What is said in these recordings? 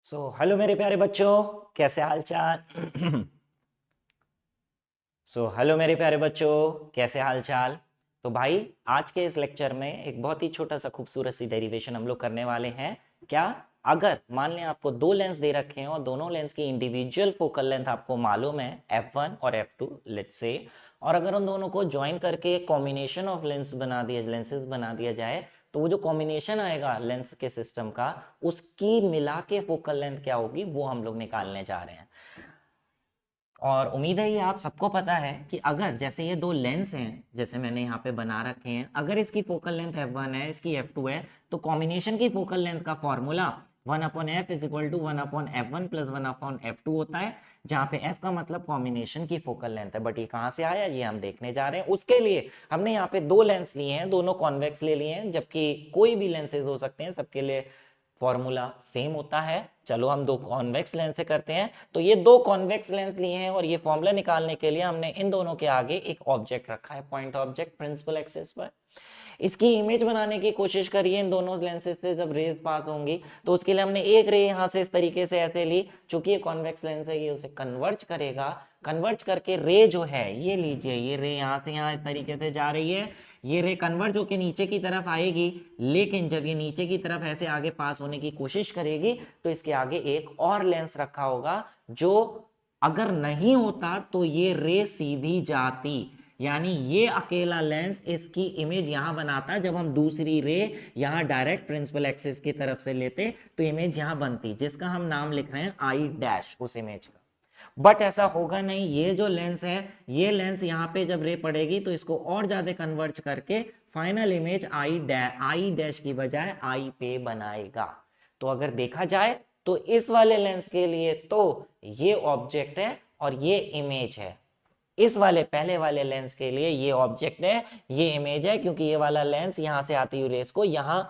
Hello मेरे प्यारे बच्चों, कैसे हाल चाल। हेलो मेरे प्यारे बच्चों, कैसे हाल चाल। तो भाई, आज के इस लेक्चर में एक बहुत ही छोटा सा खूबसूरत सी डेरिवेशन हम लोग करने वाले हैं। क्या? अगर मान लें आपको दो लेंस दे रखे हैं और दोनों लेंस की इंडिविजुअल फोकल लेंथ आपको मालूम है f1 और f2 लेट्स से, और अगर उन दोनों को ज्वाइन करके एक कॉम्बिनेशन ऑफ लेंसेज बना दिया जाए, तो वो जो कॉम्बिनेशन आएगा लेंस के सिस्टम का, उसकी मिला के फोकल लेंथ क्या होगी वो हम लोग निकालने जा रहे हैं। और उम्मीद है ये आप सबको पता है कि अगर जैसे ये दो लेंस हैं, जैसे मैंने यहाँ पे बना रखे हैं, अगर इसकी फोकल लेंथ f1 है, इसकी f2 है, तो कॉम्बिनेशन की फोकल लेंथ का formula 1/f is equal to 1/f1 plus 1/f2 होता है, जहाँ पे f का मतलब कॉम्बिनेशन की फोकल लेंथ है। बट ये कहाँ से आया ये हम देखने जा रहे हैं। उसके लिए हमने यहाँ पे दो लेंस लिए हैं, दोनों कॉन्वेक्स ले लिए हैं, जबकि कोई भी लेंसेज हो सकते हैं, सबके लिए फॉर्मूला सेम होता है। चलो हम दो कॉन्वेक्स लेंस से करते हैं। तो ये दो कॉन्वेक्स लेंस लिए हैं और ये फॉर्मूला निकालने के लिए हमने इन दोनों के आगे एक ऑब्जेक्ट रखा है, पॉइंट ऑब्जेक्ट प्रिंसिपल एक्सिस पर। इसकी इमेज बनाने की कोशिश करिए इन दोनों लेंसेज से जब रेज पास होंगी। तो उसके लिए हमने एक रे यहाँ से इस तरीके से ऐसे ली, चूंकि ये कॉन्वेक्स लेंस है, ये उसे कन्वर्ज करेगा। कन्वर्ज करके रे जो है, ये लीजिए, ये रे यहाँ से यहाँ इस तरीके से जा रही है, ये रे कन्वर्ज होकर नीचे की तरफ आएगी। लेकिन जब ये नीचे की तरफ ऐसे आगे पास होने की कोशिश करेगी, तो इसके आगे एक और लेंस रखा होगा, जो अगर नहीं होता तो ये रे सीधी जाती, यानी ये अकेला लेंस इसकी इमेज यहां बनाता। जब हम दूसरी रे यहां डायरेक्ट प्रिंसिपल एक्सिस की तरफ से लेते तो इमेज यहां बनती, जिसका हम नाम लिख रहे हैं आई डैश उस इमेज का। बट ऐसा होगा नहीं, ये जो लेंस है, ये लेंस यहाँ पे जब रे पड़ेगी तो इसको और ज्यादा कन्वर्ज करके फाइनल इमेज आई डैश की बजाय आई पे बनाएगा। तो अगर देखा जाए तो इस वाले लेंस के लिए तो ये ऑब्जेक्ट है और ये इमेज है। इस वाले पहले वाले लेंस के लिए ये ऑब्जेक्ट है, ये इमेज है, क्योंकि ये वाला लेंस यहां से आती हुई रेस को यहां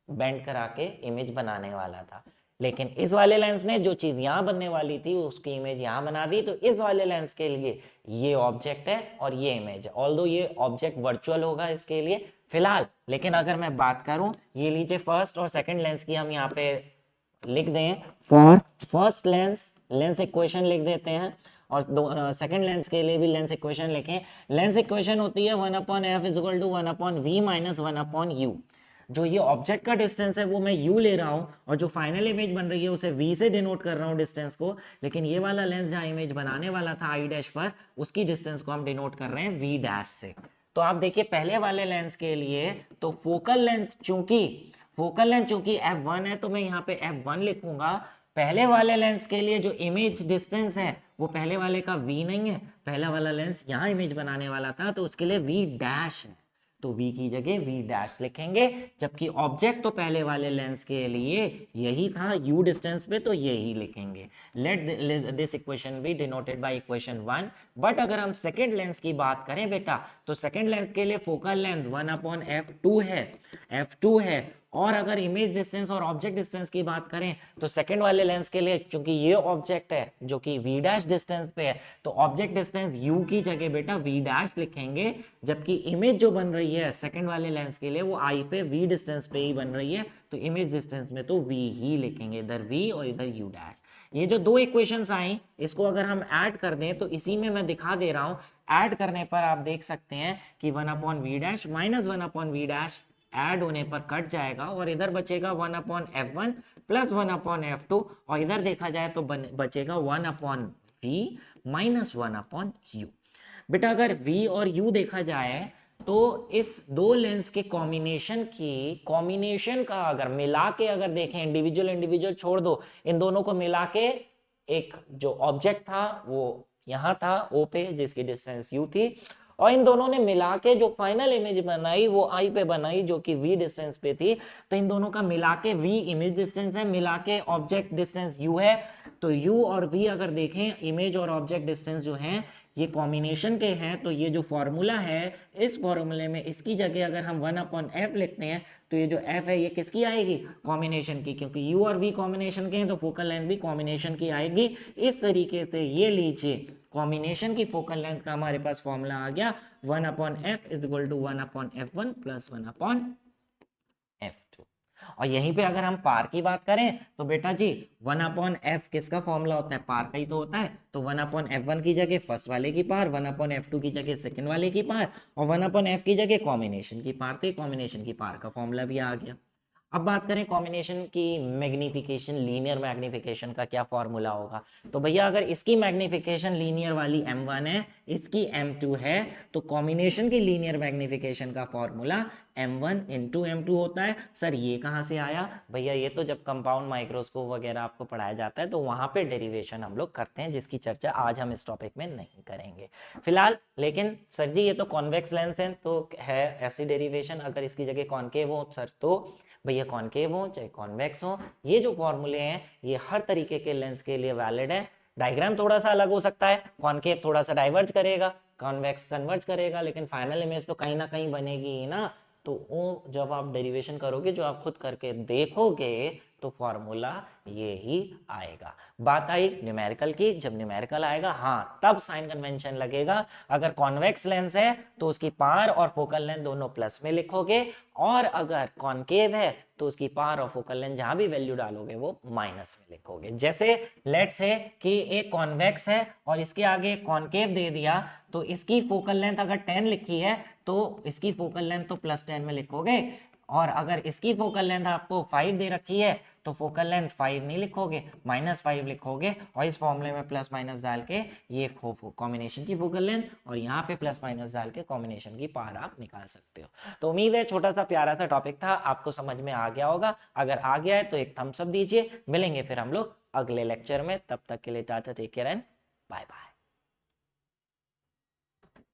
बेंड करा के इमेज बनाने वाला था। लेकिन इस वाले लेंस ने जो चीज यहां बनने वाली थी उसकी इमेज यहां बना दी। तो इस वाले लेंस के लिए ये ऑब्जेक्ट है और ये इमेज है, ऑल्दो ये ऑब्जेक्ट वर्चुअल होगा इसके लिए फिलहाल। लेकिन अगर मैं बात करूं, ये लीजिए फर्स्ट और सेकंड लेंस की हम यहाँ पे लिख दें, फॉर फर्स्ट लेंस इक्वेशन लिख देते हैं, और सेकंड लेंस के लिए भी लेंस इक्वेशन लिखें। लेंस इक्वेशन होती है 1/f is equal to 1/v minus 1/u। जो ये ऑब्जेक्ट का डिस्टेंस है वो मैं u ले रहा हूं, और जो फाइनल इमेज बन रही है उसे v से डिनोट कर रहा हूं डिस्टेंस को। लेकिन ये वाला लेंस जहां इमेज बनाने वाला था आई डैश पर, उसकी डिस्टेंस को हम डिनोट कर रहे हैं v डैश से। तो आप देखिए पहले वाले लेंस के लिए तो फोकल लेंथ चूंकि f1 है, तो मैं यहाँ पे f1 लिखूंगा। पहले वाले लेंस के लिए जो इमेज डिस्टेंस है वो पहले वाले का v नहीं है, पहला वाला लेंस यहाँ इमेज बनाने वाला था तो उसके लिए v डैश है, तो v की जगह v डैश लिखेंगे। जबकि ऑब्जेक्ट तो पहले वाले लेंस के लिए यही था u डिस्टेंस पे, तो यही लिखेंगे। Let this equation B denoted by equation 1। But अगर हम सेकेंड लेंस की बात करें बेटा, तो सेकेंड लेंस के लिए फोकल लेंथ 1/f2 है, f2 है। और अगर इमेज डिस्टेंस और ऑब्जेक्ट डिस्टेंस की बात करें, तो सेकंड वाले लेंस के लिए चूंकि ये ऑब्जेक्ट है जो कि v डैश डिस्टेंस पे है, तो ऑब्जेक्ट डिस्टेंस u की जगह बेटा v डैश लिखेंगे। जबकि इमेज जो बन रही है सेकंड वाले लेंस के लिए वो i पे v डिस्टेंस पे ही बन रही है, तो इमेज डिस्टेंस में तो v ही लिखेंगे, इधर v और इधर u डैश। ये जो दो इक्वेशंस आई, इसको अगर हम ऐड कर दें तो इसी में मैं दिखा दे रहा हूं। ऐड करने पर आप देख सकते हैं कि 1/v dash minus 1/v dash add होने पर कट जाएगा, और इधर बचेगा 1/f1 प्लस 1/f2, और इधर देखा जाए तो बचेगा 1/v माइनस 1/u। बेटा अगर v और u देखा जाए तो इस दो लेंस के कॉम्बिनेशन का अगर मिला के अगर देखें, इंडिविजुअल छोड़ दो, इन दोनों को मिला के एक जो ऑब्जेक्ट था वो यहां था o पे, जिसकी डिस्टेंस u थी, और इन दोनों ने मिला के जो फाइनल इमेज बनाई वो आई पे बनाई, जो कि v डिस्टेंस पे थी। तो इन दोनों का मिला के v इमेज डिस्टेंस है, मिला के ऑब्जेक्ट डिस्टेंस u है। तो u और v अगर देखें, इमेज और ऑब्जेक्ट डिस्टेंस जो हैं ये कॉम्बिनेशन के हैं, तो ये जो फॉर्मूला है, इस फॉर्मूले में इसकी जगह अगर हम 1/f लिखते हैं, तो ये जो f है ये किसकी आएगी? कॉम्बिनेशन की, क्योंकि u और v कॉम्बिनेशन के हैं तो फोकल लेंथ भी कॉम्बिनेशन की आएगी। इस तरीके से ये लीजिए, कॉम्बिनेशन की फोकल लेंथ का हमारे पास फॉर्मूला आ गया 1/f is equal to 1/f1 plus 1/f2। और यहीं पे अगर हम पार की बात करें तो बेटा जी 1/f किसका फॉर्मूला होता है, पार का ही तो होता है। तो 1/f1 की जगह फर्स्ट वाले की पार, 1/f2 की जगह सेकंड वाले की पार, और 1/f की जगह कॉम्बिनेशन की पार। तो कॉम्बिनेशन की पार का फॉर्मूला भी आ गया। अब बात करें कॉम्बिनेशन की मैग्निफिकेशन, लीनियर मैग्निफिकेशन का क्या फॉर्मूला होगा। तो भैया अगर इसकी मैग्निफिकेशन लीनियर वाली m1 है, इसकी m2 है, तो कॉम्बिनेशन की लीनियर मैग्निफिकेशन का फॉर्मूला m1 इंटू m2 होता है। सर ये कहाँ से आया भैया, ये तो जब कंपाउंड माइक्रोस्कोप वगैरह आपको पढ़ाया जाता है तो वहां पे डेरिवेशन हम लोग करते हैं, जिसकी चर्चा आज हम इस टॉपिक में नहीं करेंगे फिलहाल। लेकिन सर जी ये तो कॉन्वेक्स लेंस है तो है ऐसी डेरिवेशन, अगर इसकी जगह कॉनकेव हो सर तो भैया कॉनकेव हो चाहे कॉन्वेक्स हो, ये जो फॉर्मूले हैं ये हर तरीके के लेंस के लिए वैलिड है। डायग्राम थोड़ा सा अलग हो सकता है, कॉनकेव थोड़ा सा डाइवर्ज करेगा, कॉन्वेक्स कन्वर्ज करेगा, लेकिन फाइनल इमेज तो कहीं ना कहीं बनेगी ही ना। तो वो जब आप डेरिवेशन करोगे, जो आप खुद करके देखोगे, तो फॉर्मूला ये ही आएगा। बात आई न्यूमेरिकल की, जब न्यूमेरिकल आएगा हाँ तब साइन कन्वेंशन लगेगा। अगर कॉन्वेक्स लेंस है तो उसकी पार और फोकल लेंथ दोनों प्लस में लिखोगे, और अगर कॉनकेव है तो उसकी पार और फोकल लेंथ जहां भी वैल्यू डालोगे वो माइनस में लिखोगे। जैसे लेट्स है कि एक कॉन्वेक्स है और इसके आगे कॉनकेव दे दिया, तो इसकी फोकल लेंथ अगर 10 लिखी है तो इसकी फोकल लेंथ तो +10 में लिखोगे, और अगर इसकी फोकल लेंथ आपको 5 दे रखी है तो फोकल लेंथ 5 नहीं लिखोगे, -5 लिखोगे, और इस फॉर्मूले में प्लस माइनस डाल के ये कॉम्बिनेशन की फोकल लेंथ और यहाँ पे प्लस माइनस डाल के कॉम्बिनेशन की पार आप निकाल सकते हो। तो उम्मीद है छोटा सा प्यारा सा टॉपिक था, आपको समझ में आ गया होगा। अगर आ गया है तो एक थम्स अप दीजिए। मिलेंगे फिर हम लोग अगले लेक्चर में, तब तक के लिए tata, take care and bye bye.